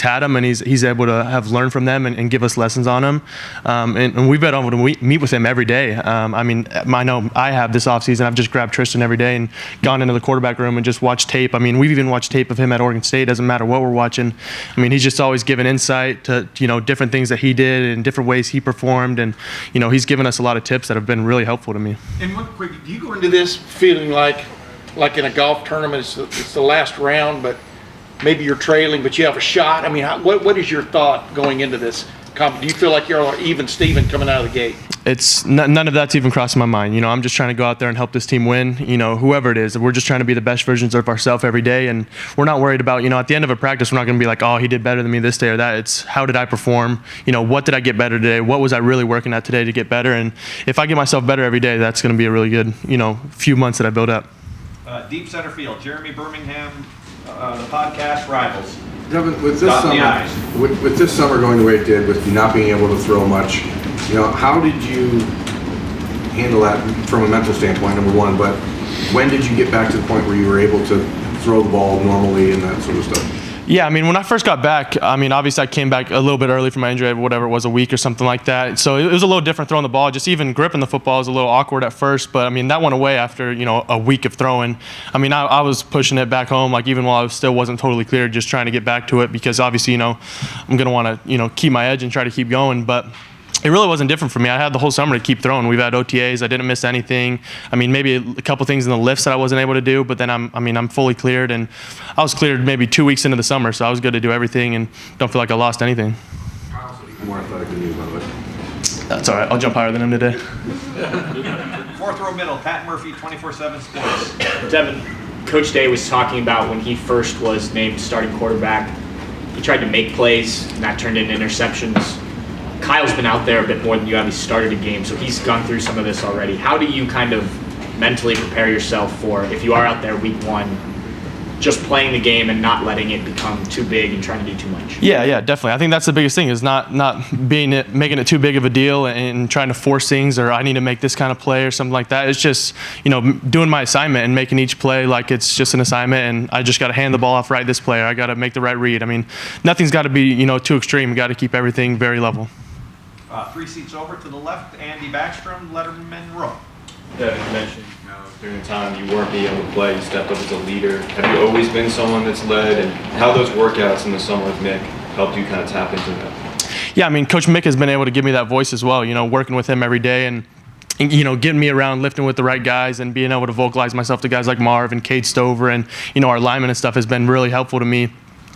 had them, and he's able to have learned from them and give us lessons on them. And we've been able to meet with him every day. I mean, I know I have this offseason. I've just grabbed Tristan every day and gone into the quarterback room and just watched tape. I mean, we've even watched tape of him at Oregon State. Doesn't matter what we're watching. I mean, he's just always given insight to, different things that he did and different ways he performed. And, he's given us a lot of tips that have been really helpful to me. And one quick, do you go into this feeling like in a golf tournament, it's the last round, but maybe you're trailing, but you have a shot? I mean, what is your thought going into this? Do you feel like you're even Steven coming out of the gate? It's none of that's even crossing my mind. I'm just trying to go out there and help this team win. Whoever it is, we're just trying to be the best versions of ourselves every day, and we're not worried about. At the end of a practice, we're not going to be like, oh, he did better than me this day or that. It's how did I perform? What did I get better today? What was I really working at today to get better? And if I get myself better every day, that's going to be a really good, few months that I build up. Deep center field, Jeremy Birmingham, the podcast Rivals. Devin, with this summer going the way it did, with you not being able to throw much, how did you handle that from a mental standpoint, number one, but when did you get back to the point where you were able to throw the ball normally and that sort of stuff? Yeah, I mean, when I first got back, obviously I came back a little bit early from my injury, whatever it was, a week or something like that. So it was a little different throwing the ball. Just even gripping the football was a little awkward at first, but that went away after, a week of throwing. I was pushing it back home, like even while I still wasn't totally clear, just trying to get back to it because obviously, I'm going to want to, keep my edge and try to keep going. But it really wasn't different for me. I had the whole summer to keep throwing. We've had OTAs. I didn't miss anything. Maybe a couple things in the lifts that I wasn't able to do, but then I'm fully cleared, and I was cleared maybe 2 weeks into the summer, so I was good to do everything and don't feel like I lost anything. More athletic than you, by the way. That's all right. I'll jump higher than him today. Fourth row middle, Pat Murphy, 24/7 Sports. Devin, Coach Day was talking about when he first was named starting quarterback, he tried to make plays, and that turned into interceptions. Kyle's been out there a bit more than you have. He started a game, so he's gone through some of this already. How do you kind of mentally prepare yourself for if you are out there week one, just playing the game and not letting it become too big and trying to do too much? Yeah, definitely. I think that's the biggest thing is not making it too big of a deal and trying to force things or I need to make this kind of play or something like that. It's just, doing my assignment and making each play like it's just an assignment and I just got to hand the ball off right this play or I got to make the right read. Nothing's got to be, too extreme. You got to keep everything very level. 3 seats over to the left, Andy Backstrom, Letterman row. Yeah, you mentioned during the time you weren't being able to play, you stepped up as a leader. Have you always been someone that's led, and how those workouts in the summer with Mick helped you kind of tap into that? Yeah, Coach Mick has been able to give me that voice as well, working with him every day and getting me around, lifting with the right guys and being able to vocalize myself to guys like Marv and Cade Stover and, our linemen and stuff has been really helpful to me.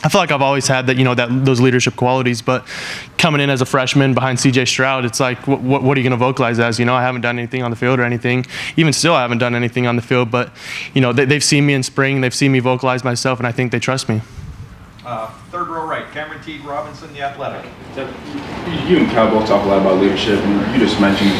I feel like I've always had that, those leadership qualities, but coming in as a freshman behind C.J. Stroud, it's like, what are you going to vocalize as? I haven't done anything on the field or anything. Even still, I haven't done anything on the field, but, they've seen me in spring, they've seen me vocalize myself, and I think they trust me. Third row right, Cameron Teague Robinson, The Athletic. You and Cal both talk a lot about leadership, and you just mentioned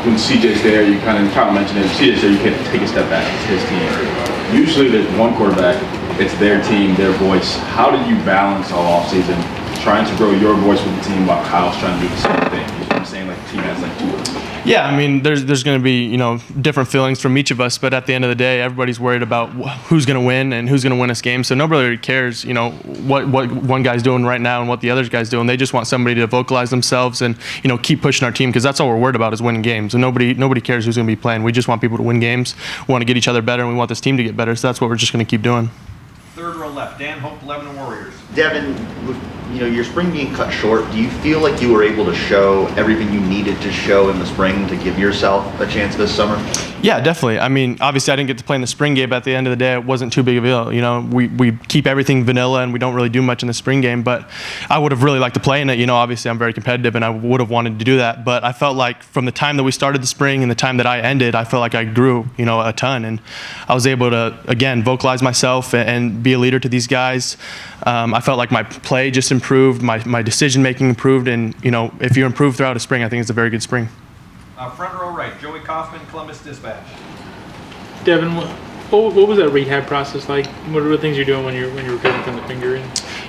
when CJ's there, you Kyle mentioned it, CJ's there, you can take a step back, it's his team. Usually there's one quarterback, it's their team, their voice. How did you balance all offseason trying to grow your voice with the team while Kyle's trying to do the same thing? You know what I'm saying? Like the team has like two of them. Yeah, there's going to be, different feelings from each of us, but at the end of the day, everybody's worried about who's going to win and who's going to win this game. So nobody really cares, what one guy's doing right now and what the other guy's doing. They just want somebody to vocalize themselves and, keep pushing our team because that's all we're worried about is winning games. And nobody cares who's going to be playing. We just want people to win games. We want to get each other better and we want this team to get better. So that's what we're just going to keep doing. Third row left, Dan Hope, Lebanon Warriors. Devin, with your spring being cut short, do you feel like you were able to show everything you needed to show in the spring to give yourself a chance this summer? Yeah, definitely. Obviously I didn't get to play in the spring game, but at the end of the day, it wasn't too big of a deal. We keep everything vanilla and we don't really do much in the spring game, but I would have really liked to play in it. Obviously I'm very competitive and I would have wanted to do that, but I felt like from the time that we started the spring and the time that I ended, I felt like I grew, a ton, and I was able to, again, vocalize myself and be a leader to these guys. I felt like my play just improved, my decision-making improved, and, if you improve throughout a spring, I think it's a very good spring. Front row right, Joey Kaufman, Columbus Dispatch. Devin, what was that rehab process like? What are the things you're doing when you're recovering from the finger?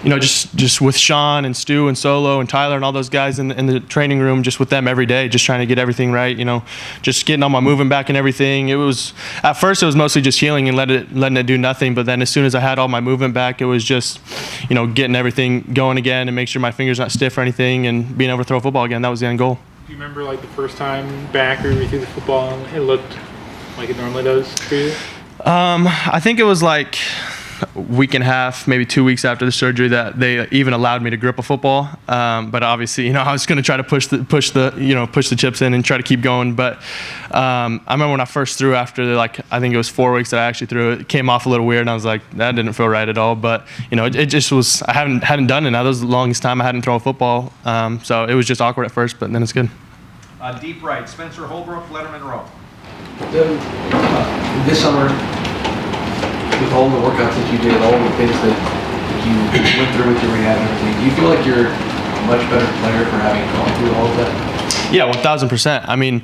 just with Sean and Stu and Solo and Tyler and all those guys in the training room, just with them every day, just trying to get everything right, just getting all my movement back and everything. At first it was mostly just healing and letting it do nothing, but then as soon as I had all my movement back, it was just, getting everything going again and make sure my fingers not stiff or anything and being able to throw a football again. That was the end goal. Do you remember the first time back or you threw the football and it looked like it normally does for you? I think it was like a week and a half, maybe 2 weeks after the surgery that they even allowed me to grip a football. But obviously, I was going to try to push the chips in and try to keep going. But I remember when I first threw after I think it was 4 weeks that I actually threw it came off a little weird and I was like, that didn't feel right at all. But it just was, I hadn't done it now. That was the longest time I hadn't thrown a football. So it was just awkward at first, but then it's good. Deep right, Spencer Holbrook, Letterman Row. This summer, with all the workouts that you did, all the things that you went through with your rehab and everything, do you feel like you're a much better player for having gone through all of that? Yeah, 1,000%. I mean,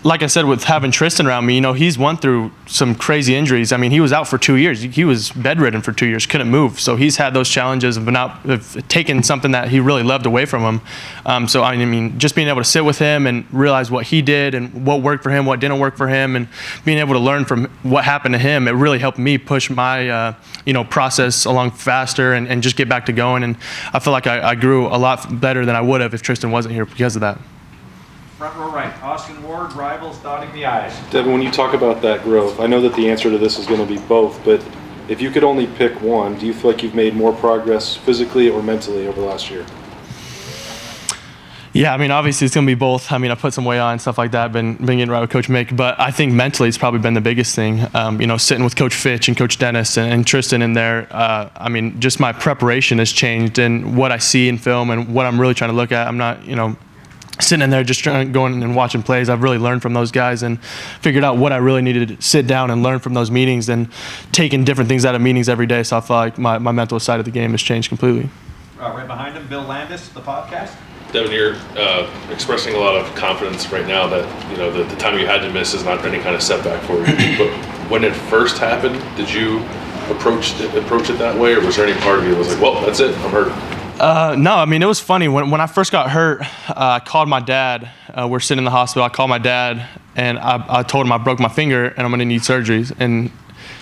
like I said, with having Tristan around me, he's went through some crazy injuries. I mean, he was out for 2 years. He was bedridden for 2 years, couldn't move. So he's had those challenges of taking something that he really loved away from him. So, I mean, just being able to sit with him and realize what he did and what worked for him, what didn't work for him, and being able to learn from what happened to him, it really helped me push my, process along faster and just get back to going. And I feel like I grew a lot better than I would have if Tristan wasn't here because of that. Front row right, Austin Ward, rivals dotting the I's. Devin, when you talk about that growth, I know that the answer to this is going to be both, but if you could only pick one, do you feel like you've made more progress physically or mentally over the last year? Yeah, I mean, obviously it's going to be both. I mean, I put some weight on and stuff like that, been getting right with Coach Mick, but I think mentally it's probably been the biggest thing. Sitting with Coach Fitch and Coach Dennis and Tristan in there, I mean, just my preparation has changed and what I see in film and what I'm really trying to look at. I'm not, sitting in there just going and watching plays. I've really learned from those guys and figured out what I really needed to sit down and learn from those meetings and taking different things out of meetings every day. So I feel like my mental side of the game has changed completely. Right behind him, Bill Landis, the podcast. Devin, you're expressing a lot of confidence right now that the time you had to miss is not any kind of setback for you. But when it first happened, did you approach it that way, or was there any part of you that was like, well, that's it, I'm hurt? No, I mean, it was funny. When I first got hurt, I called my dad. We're sitting in the hospital. I called my dad, and I told him I broke my finger and I'm going to need surgeries. And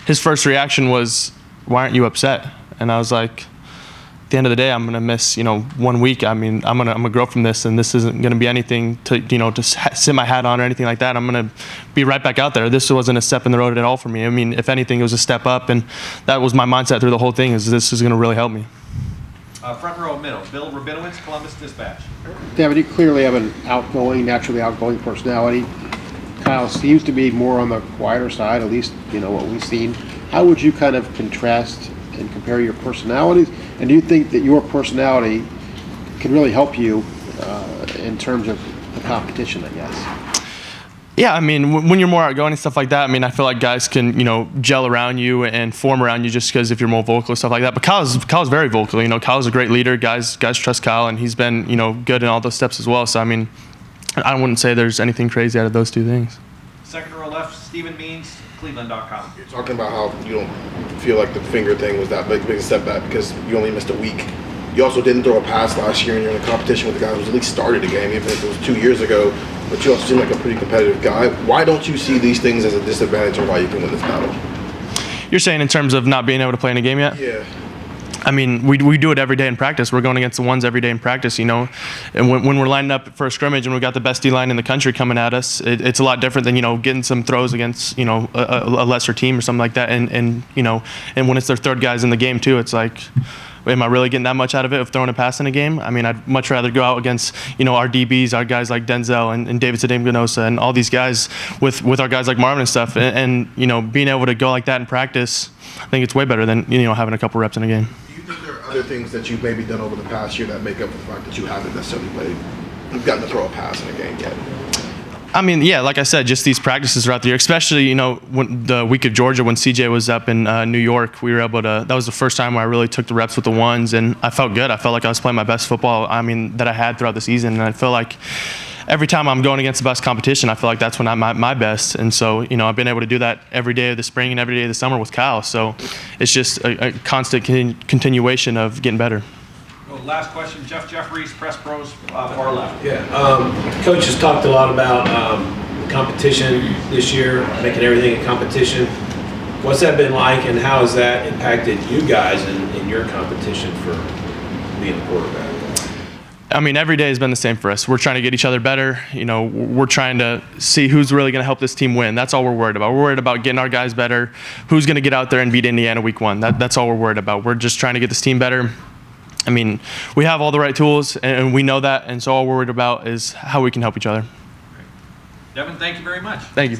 his first reaction was, why aren't you upset? And I was like, at the end of the day, I'm going to miss, 1 week. I mean, I'm gonna grow from this, and this isn't going to be anything to sit my hat on or anything like that. I'm going to be right back out there. This wasn't a step in the road at all for me. I mean, if anything, it was a step up, and that was my mindset through the whole thing, is this is going to really help me. Front row middle, Bill Rabinowitz, Columbus Dispatch. Devin, you clearly have an naturally outgoing personality. Kyle seems to be more on the quieter side, at least, what we've seen. How would you kind of contrast and compare your personalities? And do you think that your personality can really help you in terms of the competition, I guess? Yeah, I mean, when you're more outgoing and stuff like that, I mean, I feel like guys can, gel around you and form around you just because if you're more vocal and stuff like that. But Kyle's very vocal. Kyle's a great leader. Guys trust Kyle, and he's been, good in all those steps as well. So, I mean, I wouldn't say there's anything crazy out of those two things. Second row left, Stephen Means, Cleveland.com. You're talking about how you don't feel like the finger thing was that big a setback because you only missed a week. You also didn't throw a pass last year, and you're in a competition with a guy who's at least started a game, even if it was 2 years ago. But you also seem like a pretty competitive guy. Why don't you see these things as a disadvantage, or why you can win this battle? You're saying in terms of not being able to play in a game yet? Yeah. I mean, we do it every day in practice. We're going against the ones every day in practice, And when we're lining up for a scrimmage and we've got the best D-line in the country coming at us, it's a lot different than, getting some throws against, a lesser team or something like that. And when it's their third guys in the game too, it's like, am I really getting that much out of it of throwing a pass in a game? I mean, I'd much rather go out against, our DBs, our guys like Denzel and David Sadem-Ganosa and all these guys with our guys like Marvin and stuff. And being able to go like that in practice, I think it's way better than, having a couple reps in a game. Do you think there are other things that you've maybe done over the past year that make up for the fact that you haven't necessarily gotten to throw a pass in a game yet? I mean, yeah, like I said, just these practices throughout the year, especially, when the week of Georgia when CJ was up in New York, we were able to, that was the first time where I really took the reps with the ones, and I felt good. I felt like I was playing my best football, that I had throughout the season, and I feel like every time I'm going against the best competition, I feel like that's when I'm at my best. And so, you know, I've been able to do that every day of the spring and every day of the summer with Kyle. So it's just a constant continuation of getting better. Well, last question, Jeff Jeffries, Press Pros, far left. Yeah, Coach has talked a lot about competition this year, making everything a competition. What's that been like, and how has that impacted you guys in your competition for being a quarterback? I mean, every day has been the same for us. We're trying to get each other better. You know, we're trying to see who's really going to help this team win. That's all we're worried about. We're worried about getting our guys better. Who's going to get out there and beat Indiana week 1? That's all we're worried about. We're just trying to get this team better. I mean, we have all the right tools, and we know that, and so all we're worried about is how we can help each other. Devin, thank you very much. Thank you.